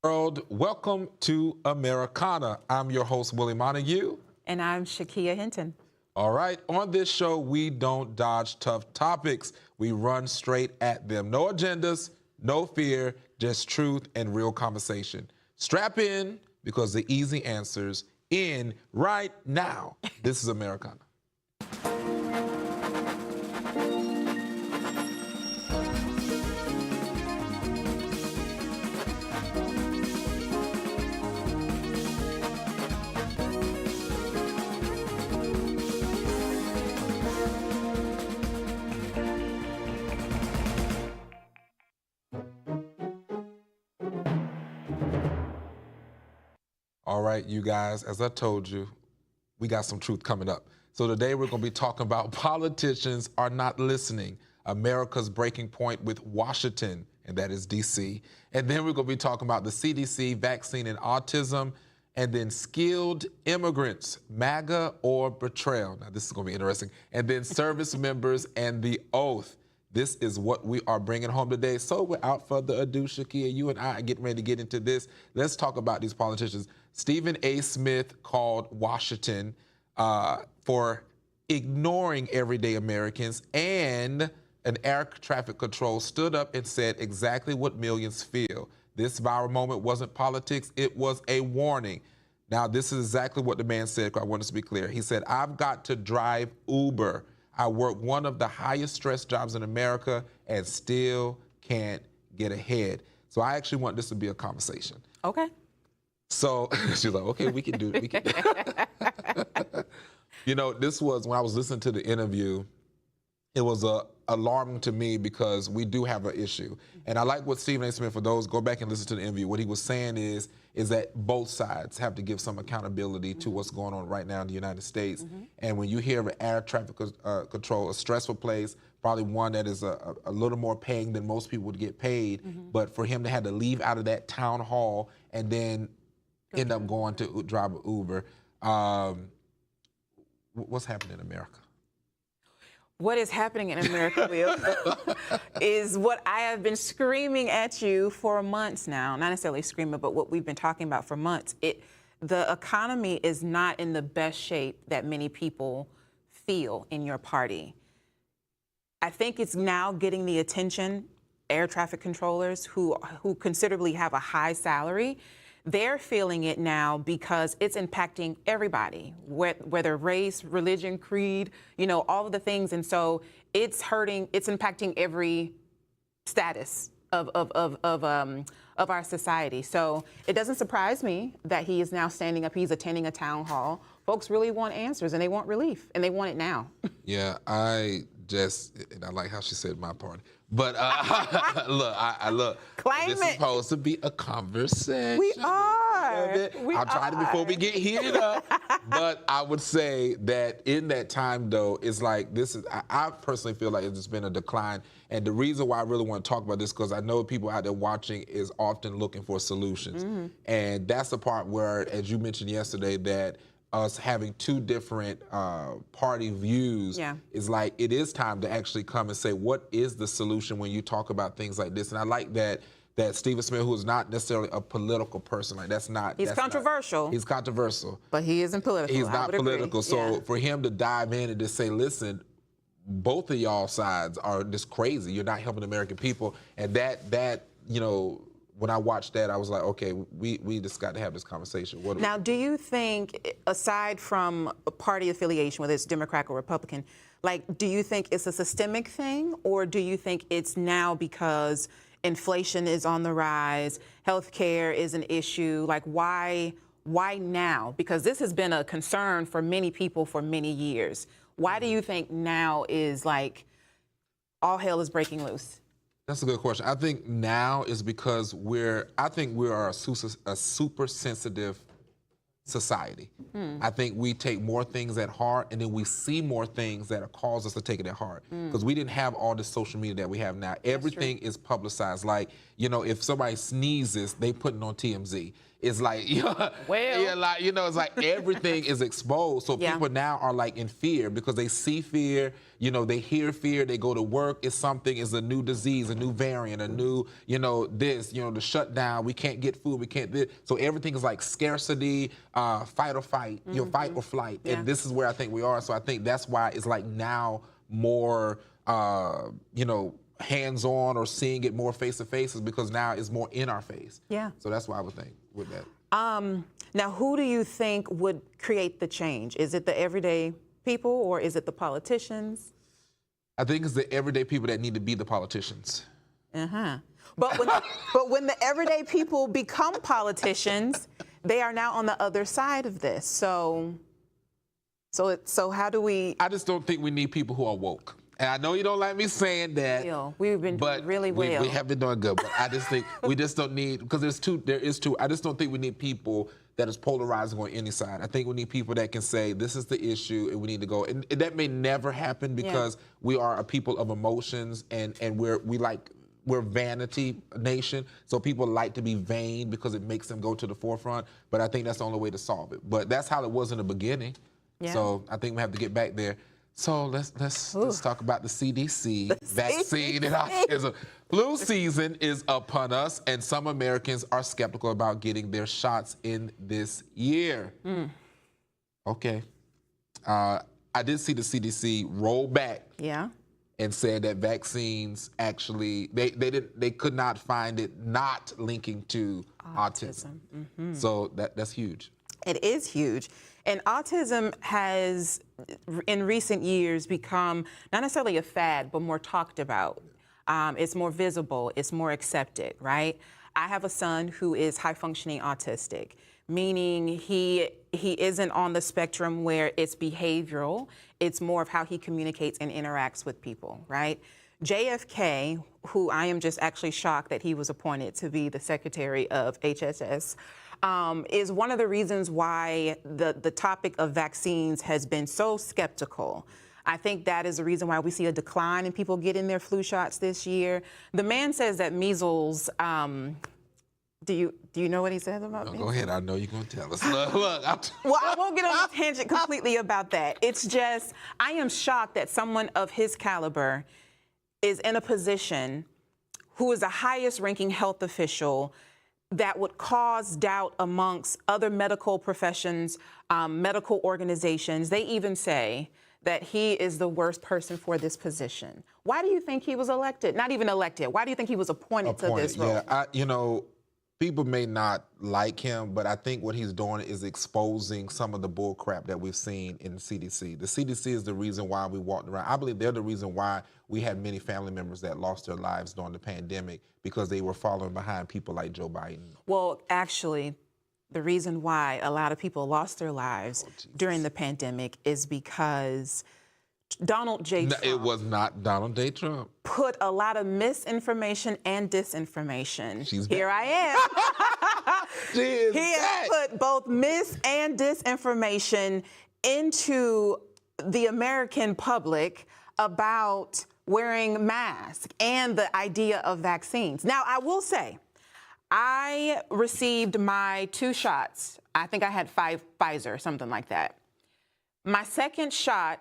World, welcome to Americana. I'm your host, Willie Montague. And I'm Shakea Hinton. All right, on this show, we don't dodge tough topics. We run straight at them. No agendas, no fear, just truth and real conversation. Strap in, because the easy answer's in right now. This is Americana. All right, you guys, as I told you, we got some truth coming up. So today we're going to be talking about politicians are not listening, America's breaking point with Washington, and that is D.C. And then we're going to be talking about the CDC, vaccine, and autism, and then skilled immigrants, MAGA or betrayal. Now, this is going to be interesting. And then service members and the oath. This is what we are bringing home today. So without further ado, Shakea, you and I are getting ready to get into this. Let's talk about these politicians. Stephen A. Smith called Washington for ignoring everyday Americans, and an air traffic control stood up and said exactly what millions feel. This viral moment wasn't politics, it was a warning. Now, this is exactly what the man said. I want us to be clear. He said, "I've got to drive Uber. I work one of the highest stress jobs in America and still can't get ahead." So I actually want this to be a conversation. Okay. So she's like, okay, we can do it. We can. You know, this was, when I was listening to the interview, it was alarming to me because we do have an issue. And I like what Stephen A. Smith, for those, go back and listen to the interview. What he was saying is that both sides have to give some accountability to what's going on right now in the United States. And when you hear of an air traffic control, a stressful place, probably one that is a little more paying than most people would get paid, but for him to have to leave out of that town hall and then end up going to drive an Uber, what's happening in America? What is happening in America, Will, is what I have been screaming at you for months now. Not necessarily screaming, but what we've been talking about for months. The economy is not in the best shape that many people feel in your party. I think it's now getting the attention. Air traffic controllers who considerably have a high salary, they're feeling it now because it's impacting everybody, whether race, religion, creed, you know, all of the things. And so it's impacting every status of our society. So it doesn't surprise me that he is now standing up, he's attending a town hall. Folks really want answers and they want relief and they want it now. Yeah, and I like how she said my part. But look, Claim this it. is supposed to be a conversation. We are. I'll try to before we get heated up. But I would say that in that time, though, it's like I personally feel like it's just been a decline. And the reason why I really want to talk about this, because I know people out there watching is often looking for solutions. And that's the part where, as you mentioned yesterday, that us having two different party views is like, it is time to actually come and say, what is the solution when you talk about things like this? And I like that Stephen Smith, who is not necessarily a political person, like He's controversial. He's controversial. But he isn't political. He's not political. So for him to dive in and just say, listen, both of y'all sides are just crazy. You're not helping the American people. And that you know, when I watched that, I was like, okay, we just got to have this conversation. Now, do you think, aside from a party affiliation, whether it's Democrat or Republican, like, do you think it's a systemic thing, or do you think it's now because inflation is on the rise, healthcare is an issue? Like, why now? Because this has been a concern for many people for many years. Why do you think now is like all hell is breaking loose? That's a good question. I think now is because we are a super sensitive society. I think we take more things at heart, and then we see more things that cause us to take it at heart. Because we didn't have all this social media that we have now. Everything is publicized. Like, you know, if somebody sneezes, they put it on TMZ. It's like, Well. yeah, like, it's like everything is exposed. So Yeah. people now are like in fear because they see fear, they hear fear, they go to work, it's a new disease, a new variant, a new, the shutdown, we can't get food, we can't this. So everything is like scarcity, fight or fight, fight or flight. Yeah. And this is where I think we are. So I think that's why it's like now more, hands-on or seeing it more face-to-face is because now it's more in our face. Yeah. So that's why I would think with that. Now, who do you think would create the change? Is it the everyday people or is it the politicians? I think it's the everyday people that need to be the politicians. But when the everyday people become politicians, they are now on the other side of this. So how do we? I just don't think we need people who are woke. And I know you don't like me saying that. We've been doing really well. We have been doing good, but I just think we just don't need, because there is two. I just don't think we need people that is polarizing on any side. I think we need people that can say, this is the issue and we need to go. And that may never happen because we are a people of emotions and we're vanity nation. So people like to be vain because it makes them go to the forefront. But I think that's the only way to solve it. But that's how it was in the beginning. Yeah. So I think we have to get back there. So let's talk about the CDC vaccine and autism. Flu season is upon us, and some Americans are skeptical about getting their shots in this year. Okay. I did see the CDC roll back and said that vaccines actually, they could not find it not linking to autism. So that's huge. It is huge. And autism has, in recent years, become not necessarily a fad, but more talked about. It's more visible, it's more accepted, right? I have a son who is high-functioning autistic, meaning he isn't on the spectrum where it's behavioral, it's more of how he communicates and interacts with people, right? JFK, who I am just actually shocked that he was appointed to be the Secretary of HHS, is one of the reasons why the topic of vaccines has been so skeptical. I think that is the reason why we see a decline in people getting their flu shots this year. The man says that measles, do you know what he says about measles? Go ahead, I know you're going to tell us. Look, well, I won't get on a tangent completely about that. It's just, I am shocked that someone of his caliber is in a position who is the highest ranking health official that would cause doubt amongst other medical professions, medical organizations. They even say that he is the worst person for this position. Why do you think he was elected? Not even elected. Why do you think he was appointed to this role? Yeah, people may not like him, but I think what he's doing is exposing some of the bull crap that we've seen in the CDC. The CDC is the reason why we walked around. I believe they're the reason why we had many family members that lost their lives during the pandemic because they were following behind people like Joe Biden. Well, actually, the reason why a lot of people lost their lives during the pandemic is because Donald J. Trump. It was not Donald J. Trump. Put a lot of misinformation and disinformation. Here I am. He has put both mis and disinformation into the American public about wearing masks and the idea of vaccines. Now, I will say, I received my 2 shots. I think I had 5 Pfizer, something like that. My second shot,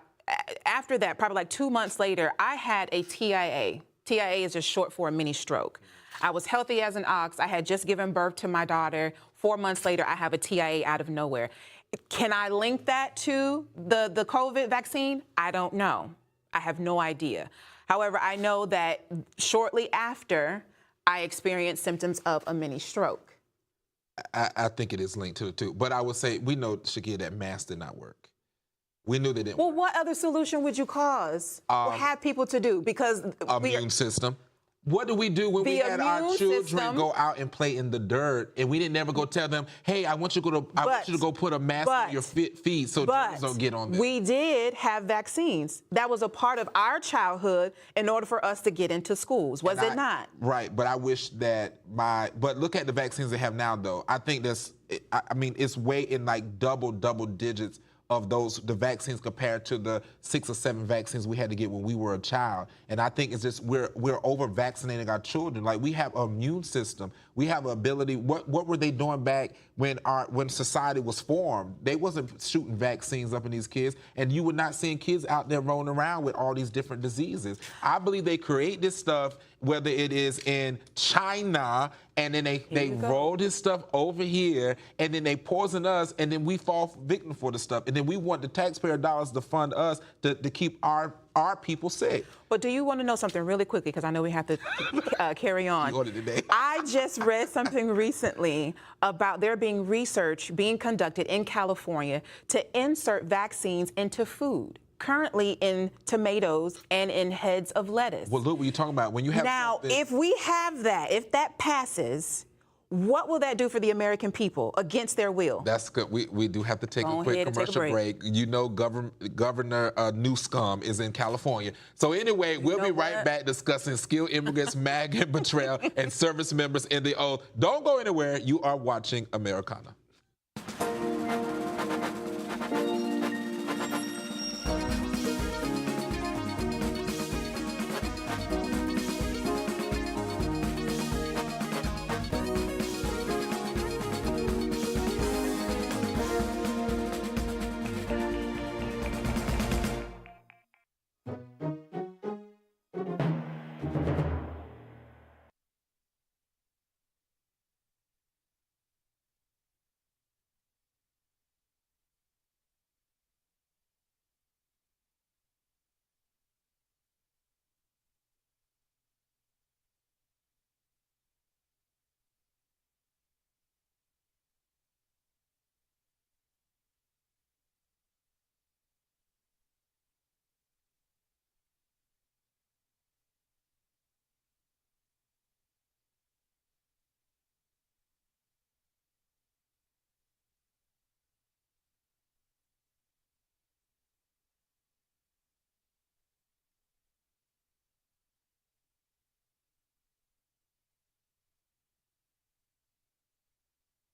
after that, probably like 2 months later, I had a TIA. TIA is just short for a mini stroke. I was healthy as an ox. I had just given birth to my daughter. 4 months later, I have a TIA out of nowhere. Can I link that to the COVID vaccine? I don't know. I have no idea. However, I know that shortly after, I experienced symptoms of a mini stroke. I think it is linked to the two. But I would say, we know, Shakea, that masks did not work. We knew they didn't Well, work. what other solution would you cause or have people to do? Because immune system. What do we do when we had our children go out and play in the dirt and we didn't never go tell them, hey, I want you to go put a mask on your feet so germs don't get on them. We did have vaccines. That was a part of our childhood in order for us to get into schools, was it not? Right, but I wish that but look at the vaccines they have now though. I think it's way in like double digits of the vaccines compared to the 6 or 7 vaccines we had to get when we were a child. And I think it's just we're over vaccinating our children. Like, we have an immune system. We have an ability. What were they doing back when society was formed? They wasn't shooting vaccines up in these kids, and you were not seeing kids out there rolling around with all these different diseases. I believe they create this stuff, whether it is in China, and then they roll this stuff over here, and then they poison us, and then we fall victim for the stuff, and then we want the taxpayer dollars to fund us to keep our people sick. But do you want to know something really quickly? Because I know we have to carry on. You ordered today. I just read something recently about there being research being conducted in California to insert vaccines into food, currently in tomatoes and in heads of lettuce. Well, look what you're talking about. When you have now, if we have that, if that passes, what will that do for the American people against their will? That's good. We do have to take a quick commercial break. You know, Governor Newsom is in California. So anyway, we'll be right back discussing skilled immigrants, MAGA betrayal, and service members in the oath. Don't go anywhere. You are watching Americana.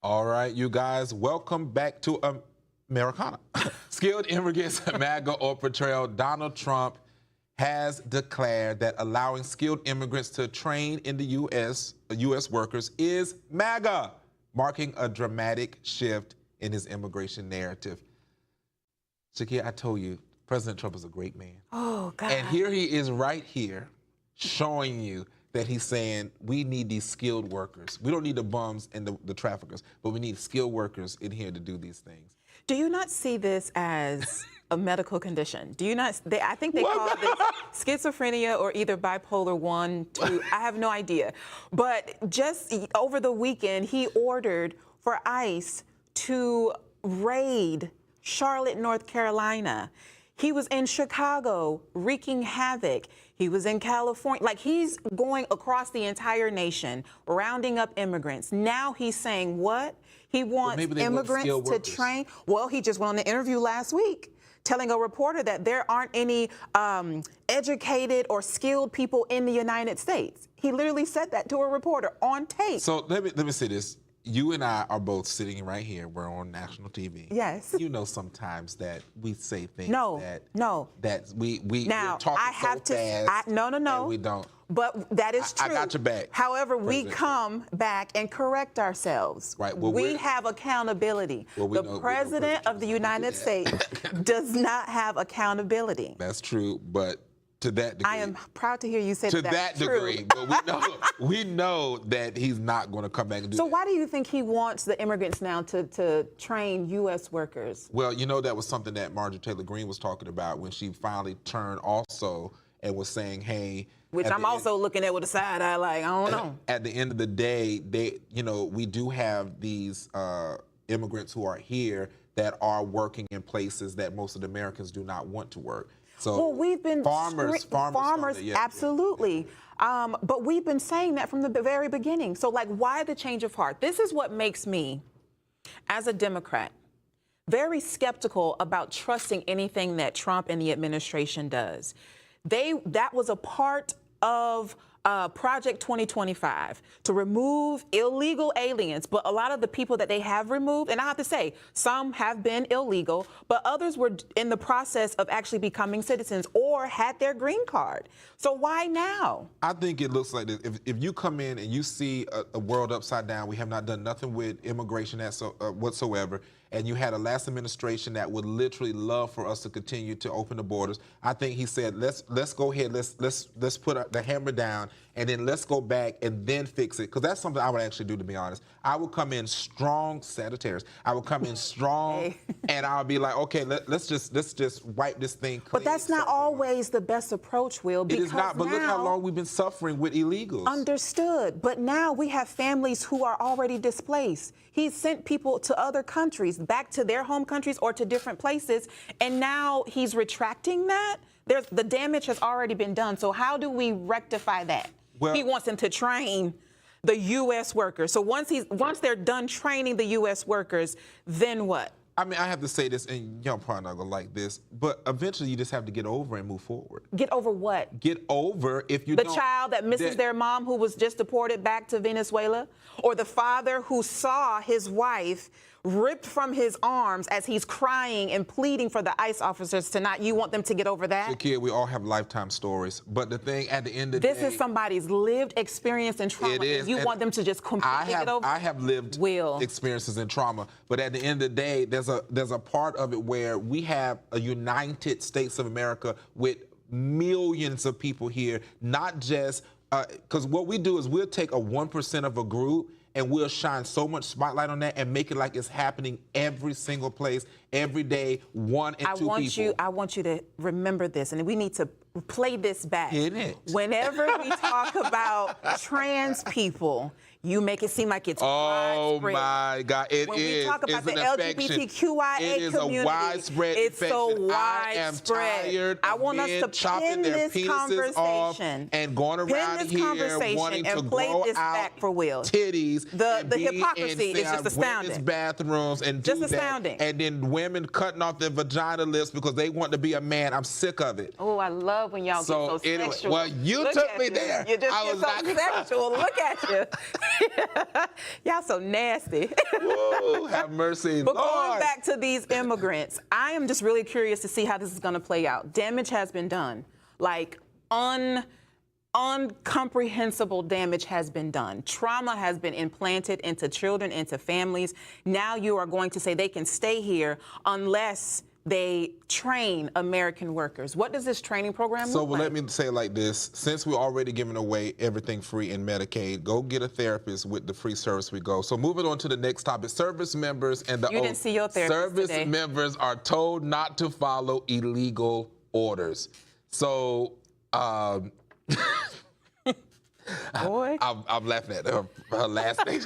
All right, you guys, welcome back to Americana. Skilled immigrants, MAGA or betrayal. Donald Trump has declared that allowing skilled immigrants to train in the U.S. workers is MAGA, marking a dramatic shift in his immigration narrative. Shakea, I told you, President Trump is a great man. Oh, God. And here he is right here showing you that he's saying we need these skilled workers. We don't need the bums and the traffickers, but we need skilled workers in here to do these things. Do you not see this as a medical condition? Do you not? I think they call this schizophrenia or either bipolar 1, 2. I have no idea. But just over the weekend, he ordered for ICE to raid Charlotte, North Carolina. He was in Chicago wreaking havoc. He was in California. Like, he's going across the entire nation, rounding up immigrants. Now he's saying what? He wants immigrants to train. Well, he just went on an interview last week telling a reporter that there aren't any educated or skilled people in the United States. He literally said that to a reporter on tape. So let me say this. You and I are both sitting right here. We're on national TV. Yes. You know sometimes that we say things that we now, talking I have so fast. No. And we don't. But that is true. I got your back. However, we come back and correct ourselves. Right. Well, we have accountability. Well, the President of the United States does not have accountability. That's true, but to that degree. I am proud to hear you say that. To that degree, but we know that he's not going to come back and do that. So why do you think he wants the immigrants now to train U.S. workers? Well, you know, that was something that Marjorie Taylor Greene was talking about when she finally turned also and was saying, hey. Which I'm also looking at with a side eye, like, I don't know. At the end of the day, we do have these immigrants who are here that are working in places that most of the Americans do not want to work. So well, we've been farmers, absolutely. But we've been saying that from the very beginning. So, like, why the change of heart? This is what makes me, as a Democrat, very skeptical about trusting anything that Trump and the administration does. That was a part of Project 2025 to remove illegal aliens, but a lot of the people that they have removed, and I have to say, some have been illegal, but others were in the process of actually becoming citizens or had their green card. So why now? I think it looks like this. If you come in and you see a world upside down, we have not done nothing with immigration whatsoever, and you had a last administration that would literally love for us to continue to open the borders. I think he said, let's go ahead, let's put the hammer down, and then let's go back and then fix it. Because that's something I would actually do, to be honest. I would come in strong, Sagittarius. I would come in strong, and I would be like, okay, let's just wipe this thing clean. But that's not always the best approach, Will. It is not. But look how long we've been suffering with illegals. Understood. But now we have families who are already displaced. He sent people to other countries, back to their home countries or to different places, and now he's retracting that? The damage has already been done. So how do we rectify that? Well, he wants them to train the U.S. workers. So once they're done training the U.S. workers, then what? I mean, I have to say this, and y'all probably not gonna like this, but eventually you just have to get over and move forward. Get over what? Get over if you the child that misses their mom who was just deported back to Venezuela, or the father who saw his wife ripped from his arms as he's crying and pleading for the ICE officers to not. You want them to get over that? Shakea, we all have lifetime stories, but the thing at the end of the day, this is somebody's lived experience and trauma. It is. You want them to just completely get over? I have lived experiences in trauma, but at the end of the day, there's a part of it where we have a United States of America with millions of people here, not just because what we do is we'll take a 1% of a group and we'll shine so much spotlight on that and make it like it's happening every single place, every day, one and two people. I want you to remember this, and we need to play this back. Hit it. Whenever we talk about trans people, you make it seem like it's widespread. Oh my God, it is. When we talk about the LGBTQIA community, a widespread it's so widespread. I am tired of want us to chopping their penises off and going around here wanting to grow out titties. The hypocrisy is just astounding. Women's bathrooms and do just astounding. And then women cutting off their vagina lips because they want to be a man. I'm sick of it. Oh, I love when y'all get so sexual. Well, you took me there. You just get so sexual. Look at you. Y'all so nasty. Woo, have mercy, But Lord. going back to these immigrants, I am just really curious to see how this is going to play out. Damage has been done. Like, incomprehensible damage has been done. Trauma has been implanted into children, into families. Now you are going to say they can stay here unless they train American workers. What does this training program look like? Let me say it like this. Since we're already giving away everything free in Medicaid, go get a therapist with the free service we go. So moving on to the next topic, service members and the You didn't see your therapist service today. members are told not to follow illegal orders. So, Boy. I'm laughing at her last thing.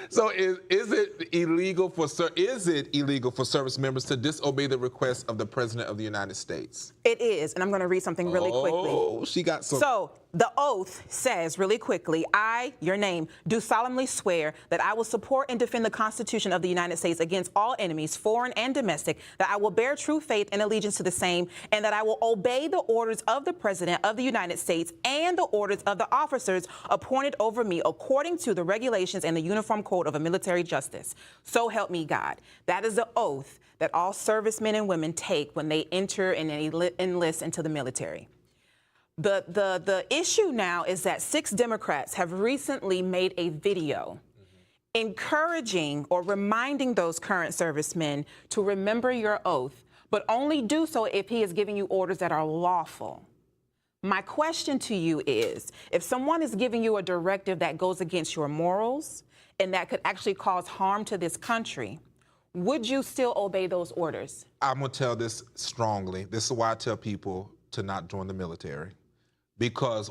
So is it illegal for service members to disobey the request of the President of the United States? It is, and I'm going to read something really quickly. Oh, she got some. So the oath says really quickly, I, your name, do solemnly swear that I will support and defend the Constitution of the United States against all enemies, foreign and domestic, that I will bear true faith and allegiance to the same, and that I will obey the orders of the President of the United States and the orders of the officers appointed over me according to the regulations and the Uniform Code of a Military Justice. So help me God. That is the oath that all servicemen and women take when they enter and enlist into the military. The issue now is that 6 Democrats have recently made a video encouraging or reminding those current servicemen to remember your oath, but only do so if he is giving you orders that are lawful. My question to you is, if someone is giving you a directive that goes against your morals and that could actually cause harm to this country, would you still obey those orders? I'm going to tell this strongly. This is why I tell people to not join the military. Because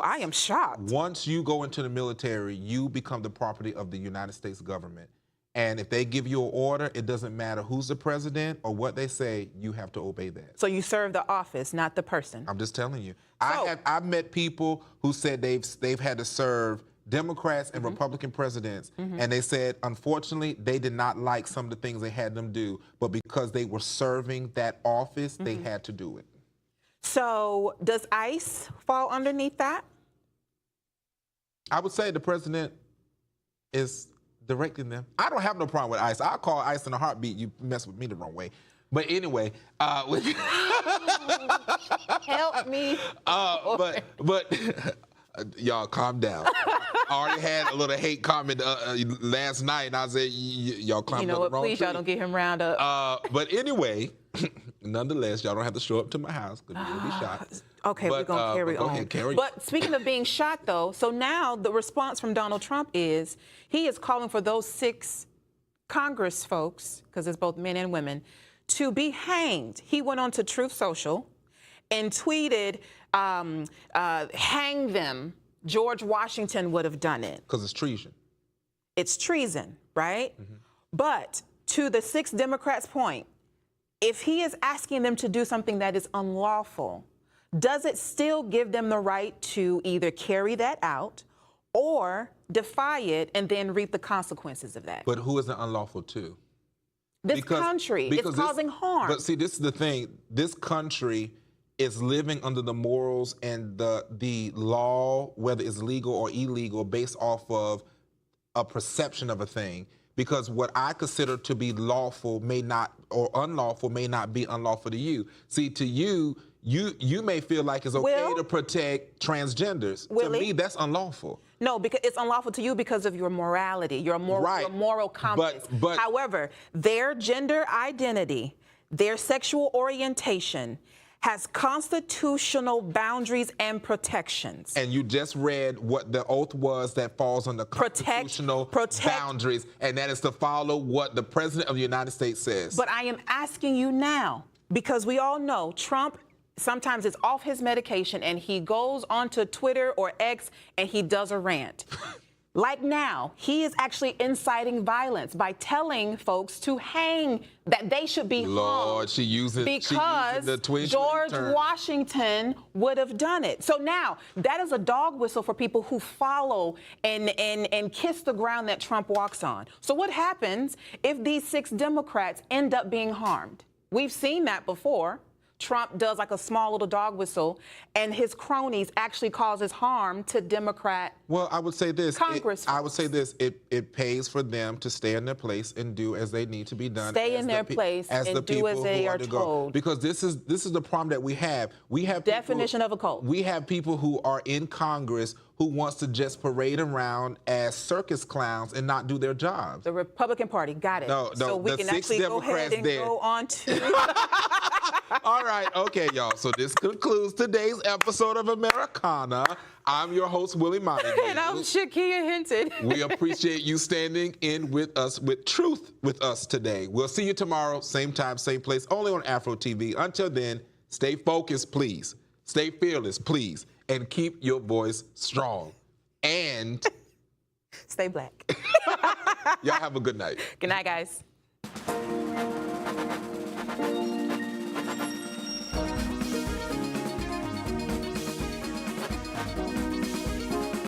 I am shocked. Once you go into the military, you become the property of the United States government. And if they give you an order, it doesn't matter who's the president or what they say, you have to obey that. So you serve the office, not the person. I'm just telling you. I've met people who said they've had to serve Democrats and Republican presidents, and they said, unfortunately, they did not like some of the things they had them do, but because they were serving that office, they had to do it. So does ICE fall underneath that? I would say the president is directing them. I don't have no problem with ICE. I'll call ICE in a heartbeat. You mess with me the wrong way. But anyway, Help me. But y'all calm down. I already had a little hate comment last night, and I said, y'all climbed up the wrong please, tree. y'all don't get him round up. But anyway, nonetheless, y'all don't have to show up to my house because you'll be shot. Okay, we're going to carry on. Ahead, carry But speaking of being shot, though, so now the response from Donald Trump is he is calling for those 6 Congress folks, because it's both men and women, to be hanged. He went on to Truth Social and tweeted, hang them. George Washington would have done it. Because it's treason. It's treason, right? Mm-hmm. But to the 6 Democrats' point, if he is asking them to do something that is unlawful, does it still give them the right to either carry that out or defy it and then reap the consequences of that? But who is it unlawful to? This country is causing harm. But see, this is the thing. This country is living under the morals and the law, whether it's legal or illegal, based off of a perception of a thing. Because what I consider to be lawful may not, or unlawful may not be unlawful to you. See, to you, you may feel like it's okay to protect transgenders. Willie, to me, that's unlawful. No, because it's unlawful to you because of your morality, your moral compass. But however, their gender identity, their sexual orientation has constitutional boundaries and protections. And you just read what the oath was that falls under constitutional boundaries, and that is to follow what the President of the United States says. But I am asking you now, because we all know Trump sometimes is off his medication and he goes onto Twitter or X and he does a rant. Like now, he is actually inciting violence by telling folks to hang, that they should be hung. She using the Twitch George Washington would have done it. So now, that is a dog whistle for people who follow and kiss the ground that Trump walks on. So what happens if these 6 Democrats end up being harmed? We've seen that before. Trump does like a small little dog whistle, and his cronies actually causes harm to Democrat. Well, I would say this. Congress. I would say this. It pays for them to stay in their place and do as they need to be done. Stay in their place and do as they are told. Because this is the problem that we have. We have definition of a cult. We have people who are in Congress who wants to just parade around as circus clowns and not do their jobs. The Republican Party, got it. No, so we can actually go ahead and go on to. All right, okay, y'all. So this concludes today's episode of Americana. I'm your host, Willie Montague. And I'm Shakea Hinton. We appreciate you standing in with us, with truth with us today. We'll see you tomorrow, same time, same place, only on AFRO TV. Until then, stay focused, please. Stay fearless, please. And keep your voice strong. And stay black. y'all have a good night. Good night, guys.